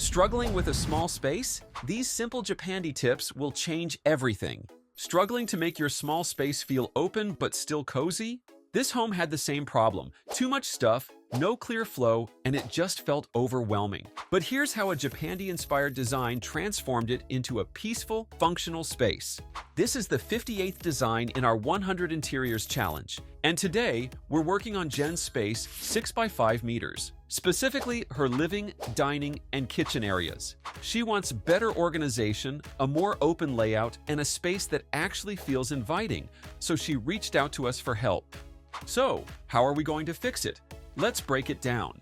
Struggling with a small space? These simple Japandi tips will change everything. Struggling to make your small space feel open but still cozy? This home had the same problem. Too much stuff, no clear flow, and it just felt overwhelming. But here's how a Japandi-inspired design transformed it into a peaceful, functional space. This is the 58th design in our 100 Interiors Challenge. And today, we're working on Jen's space 6 by 5 meters. Specifically, her living, dining, and kitchen areas. She wants better organization, a more open layout, and a space that actually feels inviting, so she reached out to us for help. So, how are we going to fix it? Let's break it down.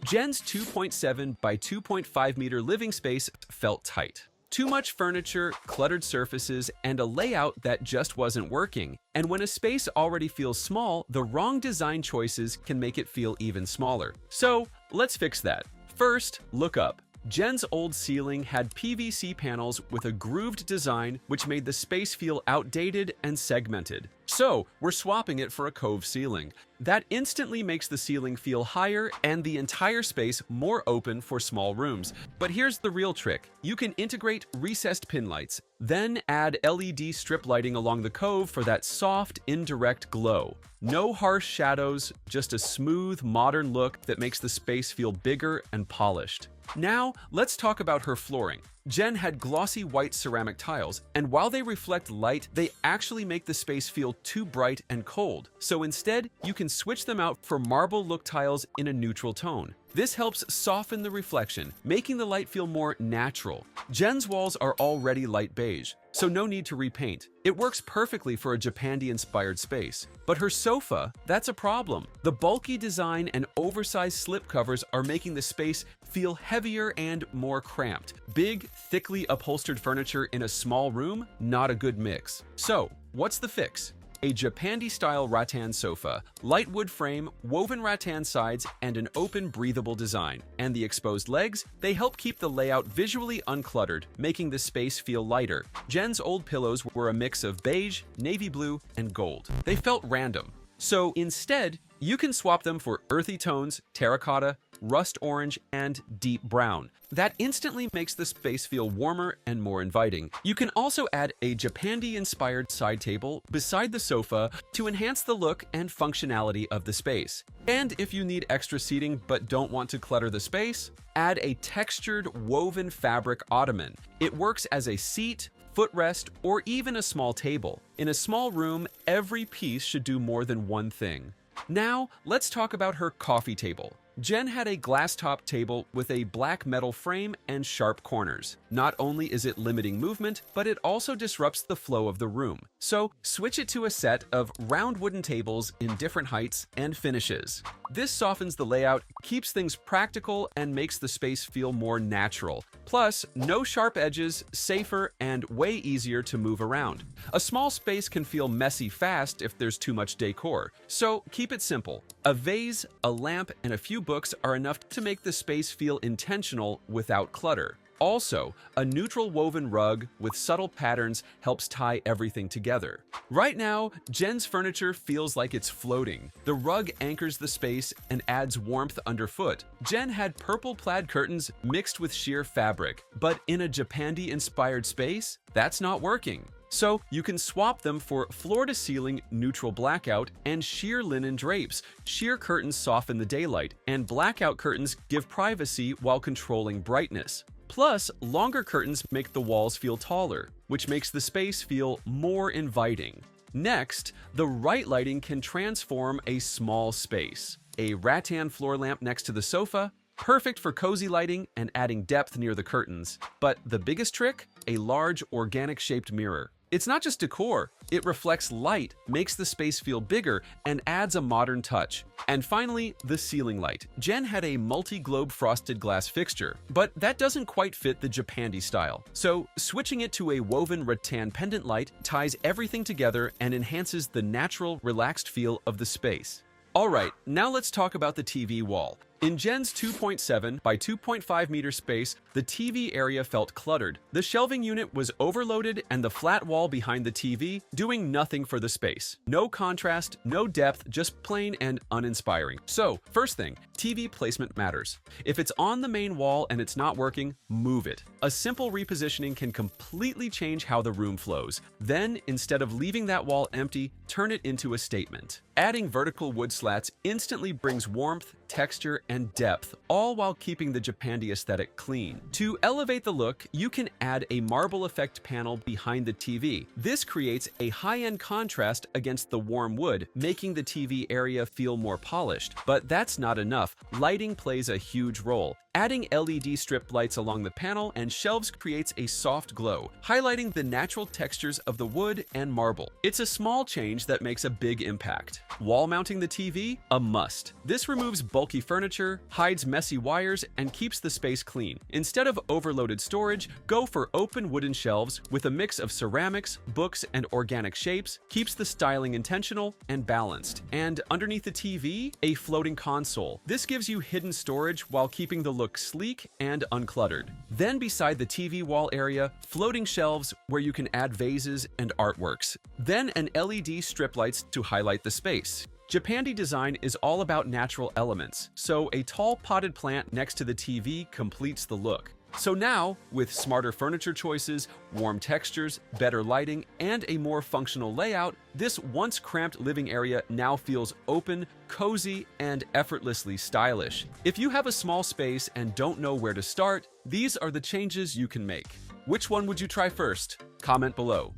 Jen's 2.7 by 2.5 meter living space felt tight. Too much furniture, cluttered surfaces, and a layout that just wasn't working. And when a space already feels small, the wrong design choices can make it feel even smaller. So, let's fix that. First, look up. Jen's old ceiling had PVC panels with a grooved design which made the space feel outdated and segmented. So, we're swapping it for a cove ceiling. That instantly makes the ceiling feel higher and the entire space more open for small rooms. But here's the real trick. You can integrate recessed pin lights, then add LED strip lighting along the cove for that soft, indirect glow. No harsh shadows, just a smooth, modern look that makes the space feel bigger and polished. Now, let's talk about her flooring. Jen had glossy white ceramic tiles, and while they reflect light, they actually make the space feel too bright and cold. So instead, you can switch them out for marble look tiles in a neutral tone. This helps soften the reflection, making the light feel more natural. Jen's walls are already light beige, so no need to repaint. It works perfectly for a Japandi-inspired space. But her sofa, that's a problem. The bulky design and oversized slipcovers are making the space feel heavier and more cramped. Big, thickly upholstered furniture in a small room? Not a good mix. So, what's the fix? A Japandi-style rattan sofa, light wood frame, woven rattan sides, and an open, breathable design. And the exposed legs? They help keep the layout visually uncluttered, making the space feel lighter. Jen's old pillows were a mix of beige, navy blue, and gold. They felt random. So instead, you can swap them for earthy tones, terracotta, rust orange, and deep brown. That instantly makes the space feel warmer and more inviting. You can also add a Japandi-inspired side table beside the sofa to enhance the look and functionality of the space. And if you need extra seating but don't want to clutter the space, add a textured woven fabric ottoman. It works as a seat, footrest, or even a small table. In a small room, every piece should do more than one thing. Now, let's talk about her coffee table. Jen had a glass-top table with a black metal frame and sharp corners. Not only is it limiting movement, but it also disrupts the flow of the room. So, switch it to a set of round wooden tables in different heights and finishes. This softens the layout, keeps things practical, and makes the space feel more natural. Plus, no sharp edges, safer, and way easier to move around. A small space can feel messy fast if there's too much decor, so keep it simple. A vase, a lamp, and a few books are enough to make the space feel intentional without clutter. Also, a neutral woven rug with subtle patterns helps tie everything together. Right now, Jen's furniture feels like it's floating. The rug anchors the space and adds warmth underfoot. Jen had purple plaid curtains mixed with sheer fabric, but in a Japandi-inspired space, that's not working. So you can swap them for floor-to-ceiling neutral blackout and sheer linen drapes. Sheer curtains soften the daylight, and blackout curtains give privacy while controlling brightness. Plus, longer curtains make the walls feel taller, which makes the space feel more inviting. Next, the right lighting can transform a small space. A rattan floor lamp next to the sofa, perfect for cozy lighting and adding depth near the curtains. But the biggest trick? A large, organic-shaped mirror. It's not just decor, it reflects light, makes the space feel bigger, and adds a modern touch. And finally, the ceiling light. Jen had a multi-globe frosted glass fixture, but that doesn't quite fit the Japandi style. So, switching it to a woven rattan pendant light ties everything together and enhances the natural, relaxed feel of the space. Alright, now let's talk about the TV wall. In Jen's 2.7 by 2.5 meter space, the TV area felt cluttered. The shelving unit was overloaded and the flat wall behind the TV doing nothing for the space. No contrast, no depth, just plain and uninspiring. So, first thing, TV placement matters. If it's on the main wall and it's not working, move it. A simple repositioning can completely change how the room flows. Then, instead of leaving that wall empty, turn it into a statement. Adding vertical wood slats instantly brings warmth, texture, and depth, all while keeping the Japandi aesthetic clean. To elevate the look, you can add a marble effect panel behind the TV. This creates a high-end contrast against the warm wood, making the TV area feel more polished. But that's not enough. Lighting plays a huge role. Adding LED strip lights along the panel and shelves creates a soft glow, highlighting the natural textures of the wood and marble. It's a small change that makes a big impact. Wall mounting the TV? A must. This removes bulky furniture, hides messy wires, and keeps the space clean. Instead of overloaded storage, go for open wooden shelves with a mix of ceramics, books, and organic shapes, keeps the styling intentional and balanced. And underneath the TV, a floating console. This gives you hidden storage while keeping the look sleek and uncluttered. Then beside the TV wall area, floating shelves where you can add vases and artworks. Then an LED strip lights to highlight the space. Japandi design is all about natural elements, so a tall potted plant next to the TV completes the look. So now, with smarter furniture choices, warm textures, better lighting, and a more functional layout, this once cramped living area now feels open, cozy, and effortlessly stylish. If you have a small space and don't know where to start, these are the changes you can make. Which one would you try first? Comment below.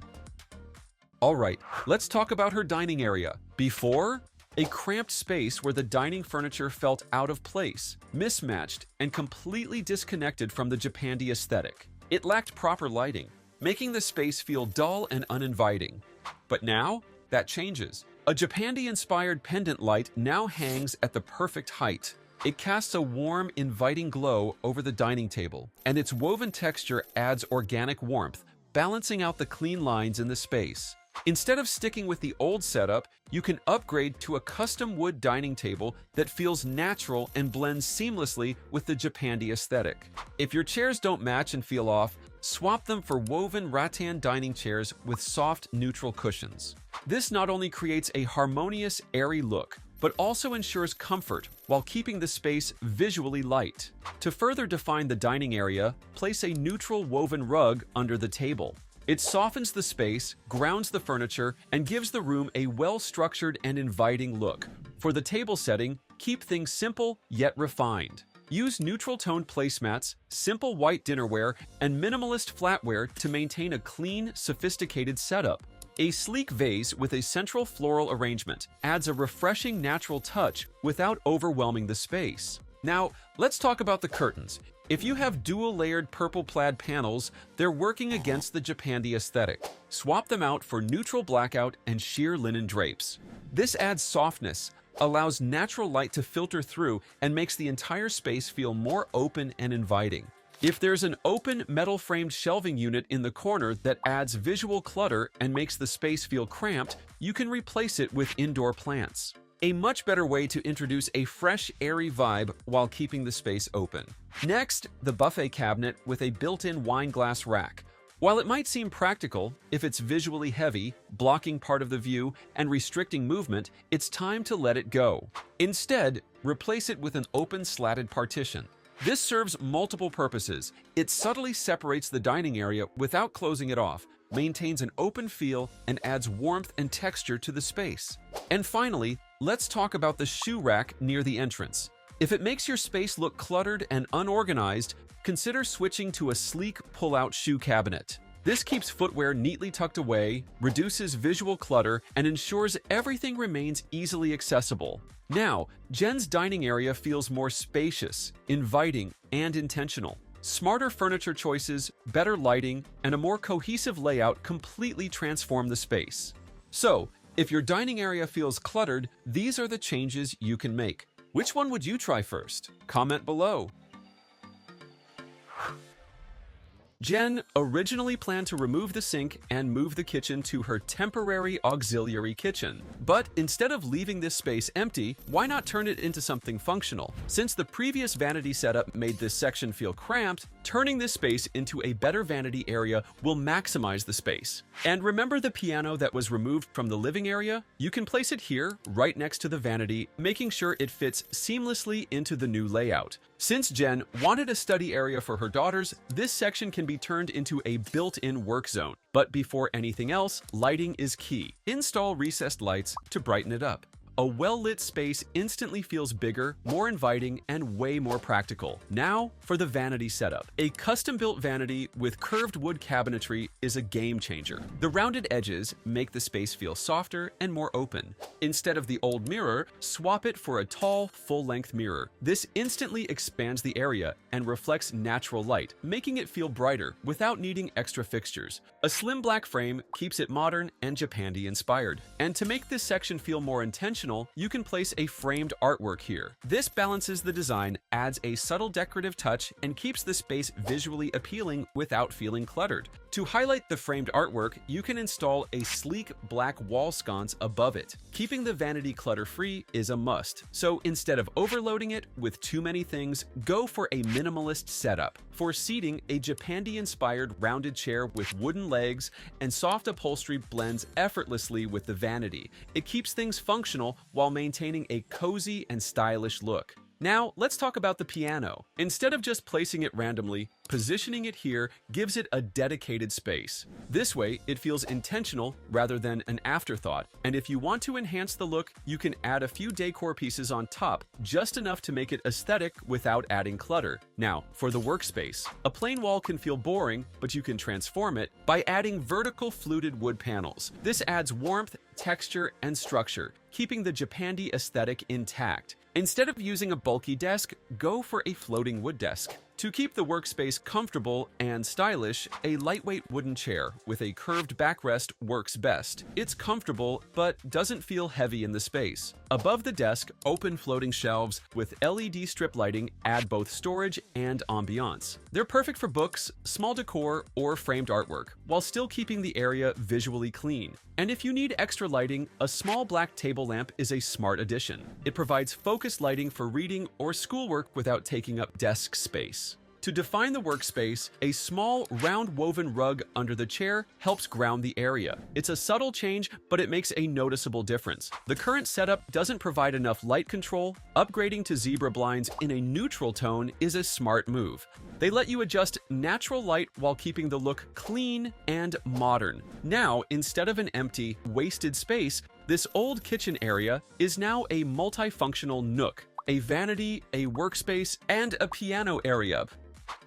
Alright, let's talk about her dining area. Before, a cramped space where the dining furniture felt out of place, mismatched, and completely disconnected from the Japandi aesthetic. It lacked proper lighting, making the space feel dull and uninviting. But now, that changes. A Japandi-inspired pendant light now hangs at the perfect height. It casts a warm, inviting glow over the dining table, and its woven texture adds organic warmth, balancing out the clean lines in the space. Instead of sticking with the old setup, you can upgrade to a custom wood dining table that feels natural and blends seamlessly with the Japandi aesthetic. If your chairs don't match and feel off, swap them for woven rattan dining chairs with soft, neutral cushions. This not only creates a harmonious, airy look, but also ensures comfort while keeping the space visually light. To further define the dining area, place a neutral woven rug under the table. It softens the space, grounds the furniture, and gives the room a well-structured and inviting look. For the table setting, keep things simple yet refined. Use neutral-toned placemats, simple white dinnerware, and minimalist flatware to maintain a clean, sophisticated setup. A sleek vase with a central floral arrangement adds a refreshing natural touch without overwhelming the space. Now, let's talk about the curtains. If you have dual-layered purple plaid panels, they're working against the Japandi aesthetic. Swap them out for neutral blackout and sheer linen drapes. This adds softness, allows natural light to filter through, and makes the entire space feel more open and inviting. If there's an open metal-framed shelving unit in the corner that adds visual clutter and makes the space feel cramped, you can replace it with indoor plants. A much better way to introduce a fresh, airy vibe while keeping the space open. Next, the buffet cabinet with a built-in wine glass rack. While it might seem practical, if it's visually heavy, blocking part of the view, and restricting movement, it's time to let it go. Instead, replace it with an open slatted partition. This serves multiple purposes. It subtly separates the dining area without closing it off, maintains an open feel, and adds warmth and texture to the space. And finally, let's talk about the shoe rack near the entrance. If it makes your space look cluttered and unorganized, consider switching to a sleek pull-out shoe cabinet. This keeps footwear neatly tucked away, reduces visual clutter, and ensures everything remains easily accessible. Now, Jen's dining area feels more spacious, inviting, and intentional. Smarter furniture choices, better lighting, and a more cohesive layout completely transform the space. So, if your dining area feels cluttered, these are the changes you can make. Which one would you try first? Comment below. Jen originally planned to remove the sink and move the kitchen to her temporary auxiliary kitchen. But instead of leaving this space empty, why not turn it into something functional? Since the previous vanity setup made this section feel cramped, turning this space into a better vanity area will maximize the space. And remember the piano that was removed from the living area? You can place it here, right next to the vanity, making sure it fits seamlessly into the new layout. Since Jen wanted a study area for her daughters, this section can be turned into a built-in work zone. But before anything else, lighting is key. Install recessed lights to brighten it up. A well-lit space instantly feels bigger, more inviting, and way more practical. Now for the vanity setup. A custom-built vanity with curved wood cabinetry is a game changer. The rounded edges make the space feel softer and more open. Instead of the old mirror, swap it for a tall, full-length mirror. This instantly expands the area and reflects natural light, making it feel brighter without needing extra fixtures. A slim black frame keeps it modern and Japandi-inspired. And to make this section feel more intentional, you can place a framed artwork here. This balances the design, adds a subtle decorative touch, and keeps the space visually appealing without feeling cluttered. To highlight the framed artwork, you can install a sleek black wall sconce above it. Keeping the vanity clutter-free is a must, so instead of overloading it with too many things, go for a minimalist setup. For seating, a Japandi-inspired rounded chair with wooden legs and soft upholstery blends effortlessly with the vanity. It keeps things functional while maintaining a cozy and stylish look. Now, let's talk about the piano. Instead of just placing it randomly, positioning it here gives it a dedicated space. This way, it feels intentional rather than an afterthought. And if you want to enhance the look, you can add a few decor pieces on top, just enough to make it aesthetic without adding clutter. Now, for the workspace. A plain wall can feel boring, but you can transform it by adding vertical fluted wood panels. This adds warmth, texture, and structure, keeping the Japandi aesthetic intact. Instead of using a bulky desk, go for a floating wood desk. To keep the workspace comfortable and stylish, a lightweight wooden chair with a curved backrest works best. It's comfortable, but doesn't feel heavy in the space. Above the desk, open floating shelves with LED strip lighting add both storage and ambiance. They're perfect for books, small decor, or framed artwork, while still keeping the area visually clean. And if you need extra lighting, a small black table lamp is a smart addition. It provides focused lighting for reading or schoolwork without taking up desk space. To define the workspace, a small, round woven rug under the chair helps ground the area. It's a subtle change, but it makes a noticeable difference. The current setup doesn't provide enough light control. Upgrading to zebra blinds in a neutral tone is a smart move. They let you adjust natural light while keeping the look clean and modern. Now, instead of an empty, wasted space, this old kitchen area is now a multifunctional nook, a vanity, a workspace, and a piano area.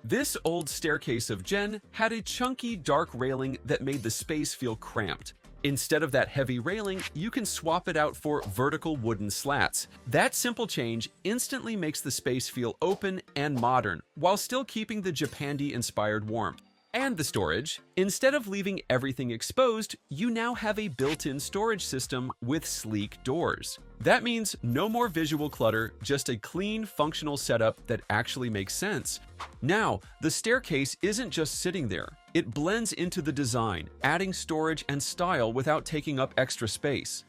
This old staircase of Jen had a chunky dark railing that made the space feel cramped. Instead of that heavy railing, you can swap it out for vertical wooden slats. That simple change instantly makes the space feel open and modern, while still keeping the Japandi-inspired warmth. And the storage. Instead of leaving everything exposed, you now have a built-in storage system with sleek doors. That means no more visual clutter, just a clean, functional setup that actually makes sense. Now, the staircase isn't just sitting there. It blends into the design, adding storage and style without taking up extra space.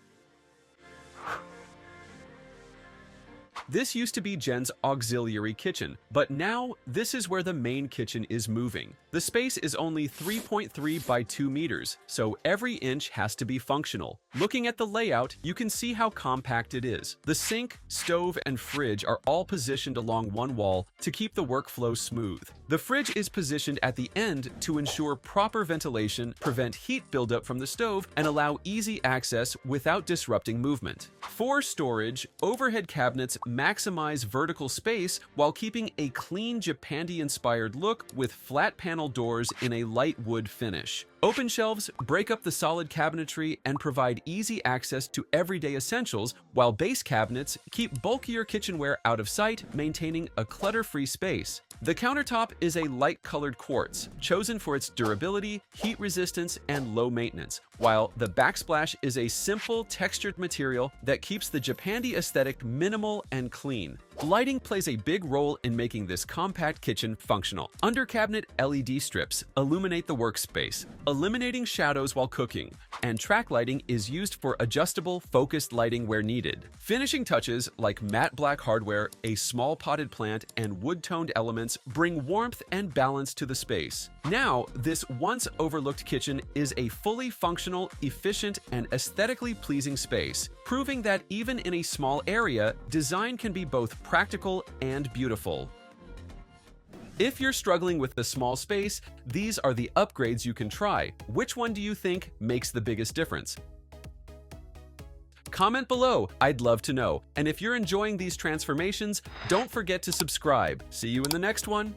This used to be Jen's auxiliary kitchen, but now this is where the main kitchen is moving. The space is only 3.3 by 2 meters, so every inch has to be functional. Looking at the layout, you can see how compact it is. The sink, stove, and fridge are all positioned along one wall to keep the workflow smooth. The fridge is positioned at the end to ensure proper ventilation, prevent heat buildup from the stove, and allow easy access without disrupting movement. For storage, overhead cabinets maximize vertical space while keeping a clean Japandi-inspired look with flat panel doors in a light wood finish. Open shelves break up the solid cabinetry and provide easy access to everyday essentials, while base cabinets keep bulkier kitchenware out of sight, maintaining a clutter-free space. The countertop is a light-colored quartz, chosen for its durability, heat resistance, and low maintenance, while the backsplash is a simple, textured material that keeps the Japandi aesthetic minimal and clean. Lighting plays a big role in making this compact kitchen functional. Under cabinet LED strips illuminate the workspace, eliminating shadows while cooking, and track lighting is used for adjustable, focused lighting where needed. Finishing touches like matte black hardware, a small potted plant, and wood-toned elements bring warmth and balance to the space. Now, this once overlooked kitchen is a fully functional, efficient, and aesthetically pleasing space, proving that even in a small area, design can be both practical and beautiful. If you're struggling with the small space, these are the upgrades you can try. Which one do you think makes the biggest difference? Comment below, I'd love to know. And if you're enjoying these transformations, don't forget to subscribe. See you in the next one.